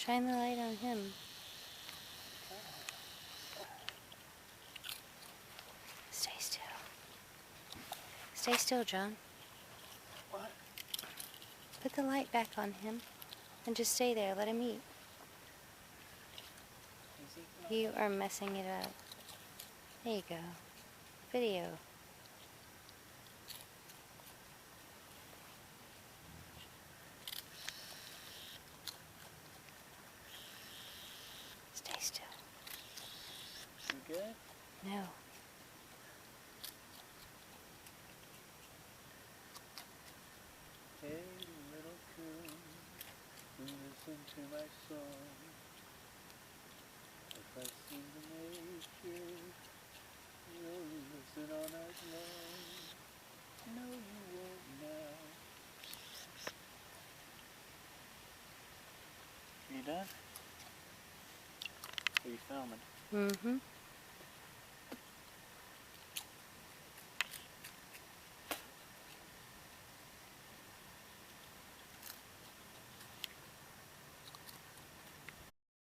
Shine the light on him. Stay still. Stay still, John. What? Put the light back on him and just stay there. Let him eat. You are messing it up. There you go. Video. Stay still. You good? No. Hey, little coon, listen to my song. If I sing to nature, you'll listen all night long. No, you won't now. You done? Are you filming? Mm-hmm.